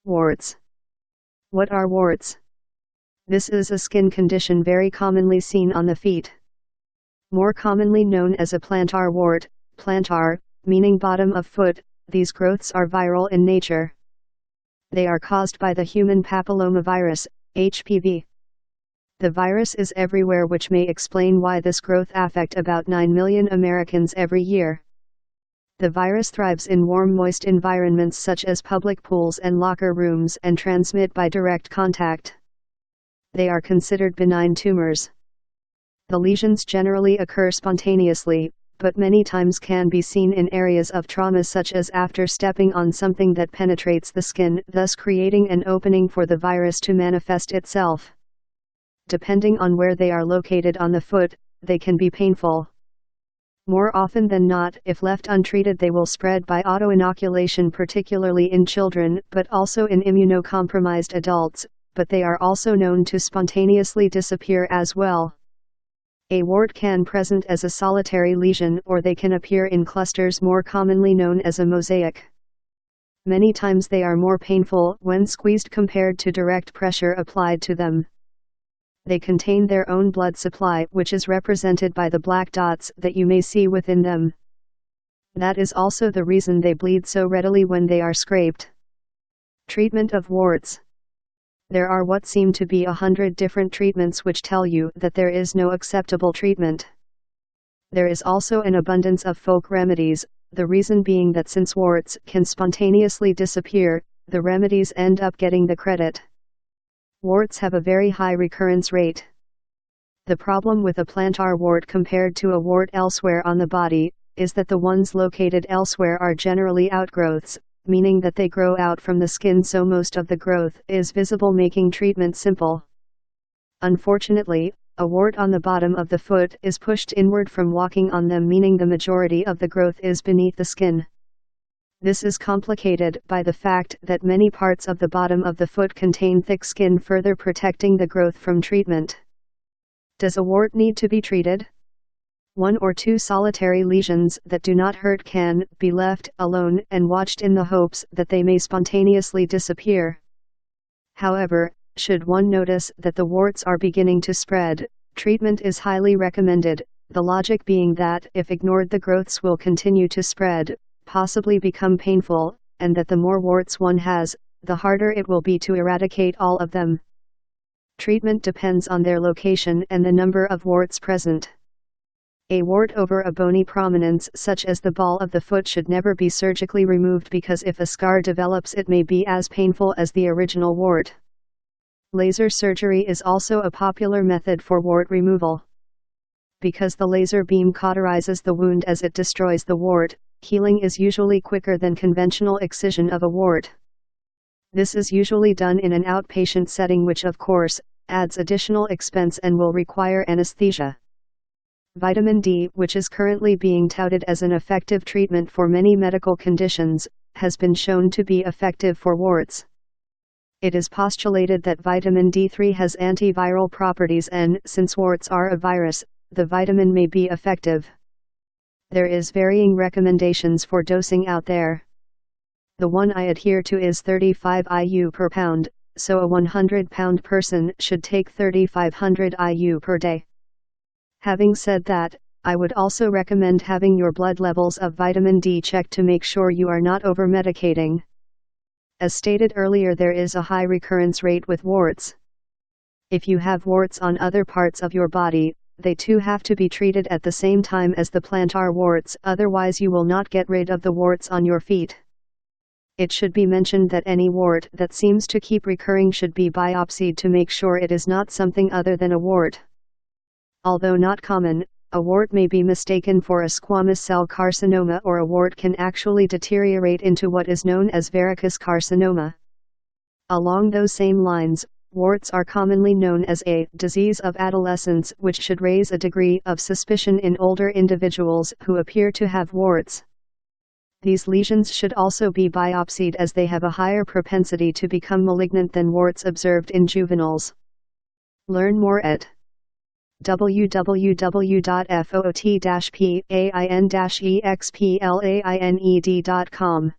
Warts. What are warts? This is a skin condition very commonly seen on the feet. More commonly known as a plantar wart, plantar, meaning bottom of foot, these growths are viral in nature. They are caused by the human papillomavirus, HPV. The virus is everywhere, which may explain why this growth affects about 9 million Americans every year. The virus thrives in warm, moist environments such as public pools and locker rooms and transmit by direct contact. They are considered benign tumors. The lesions generally occur spontaneously, but many times can be seen in areas of trauma, such as after stepping on something that penetrates the skin, thus creating an opening for the virus to manifest itself. Depending on where they are located on the foot, they can be painful. More often than not, if left untreated, they will spread by autoinoculation, particularly in children, but also in immunocompromised adults, but they are also known to spontaneously disappear as well. A wart can present as a solitary lesion, or they can appear in clusters, more commonly known as a mosaic. Many times they are more painful when squeezed compared to direct pressure applied to them. They contain their own blood supply, which is represented by the black dots that you may see within them. That is also the reason they bleed so readily when they are scraped. Treatment of warts. There are what seem to be 100 different treatments which tell you that there is no acceptable treatment. There is also an abundance of folk remedies, the reason being that since warts can spontaneously disappear, the remedies end up getting the credit. Warts have a very high recurrence rate. The problem with a plantar wart compared to a wart elsewhere on the body is that the ones located elsewhere are generally outgrowths, meaning that they grow out from the skin, so most of the growth is visible, making treatment simple. Unfortunately, a wart on the bottom of the foot is pushed inward from walking on them, meaning the majority of the growth is beneath the skin. This is complicated by the fact that many parts of the bottom of the foot contain thick skin, further protecting the growth from treatment. Does a wart need to be treated? 1 or 2 solitary lesions that do not hurt can be left alone and watched in the hopes that they may spontaneously disappear. However, should one notice that the warts are beginning to spread, treatment is highly recommended, the logic being that if ignored, the growths will continue to spread, possibly become painful, and that the more warts one has, the harder it will be to eradicate all of them. Treatment depends on their location and the number of warts present. A wart over a bony prominence such as the ball of the foot should never be surgically removed, because if a scar develops, it may be as painful as the original wart. Laser surgery is also a popular method for wart removal. Because the laser beam cauterizes the wound as it destroys the wart, healing is usually quicker than conventional excision of a wart. This is usually done in an outpatient setting, which of course adds additional expense and will require anesthesia. Vitamin D, which is currently being touted as an effective treatment for many medical conditions, has been shown to be effective for warts. It is postulated that vitamin D3 has antiviral properties, and since warts are a virus, the vitamin may be effective. There is varying recommendations for dosing out there. The one I adhere to is 35 IU per pound, so a 100-pound person should take 3,500 IU per day. Having said that, I would also recommend having your blood levels of vitamin D checked to make sure you are not over-medicating. As stated earlier, there is a high recurrence rate with warts. If you have warts on other parts of your body, they too have to be treated at the same time as the plantar warts, otherwise you will not get rid of the warts on your feet. It should be mentioned that any wart that seems to keep recurring should be biopsied to make sure it is not something other than a wart. Although not common, a wart may be mistaken for a squamous cell carcinoma, or a wart can actually deteriorate into what is known as verrucous carcinoma. Along those same lines, warts are commonly known as a disease of adolescence, which should raise a degree of suspicion in older individuals who appear to have warts. These lesions should also be biopsied, as they have a higher propensity to become malignant than warts observed in juveniles. Learn more at www.foot-pain-explained.com.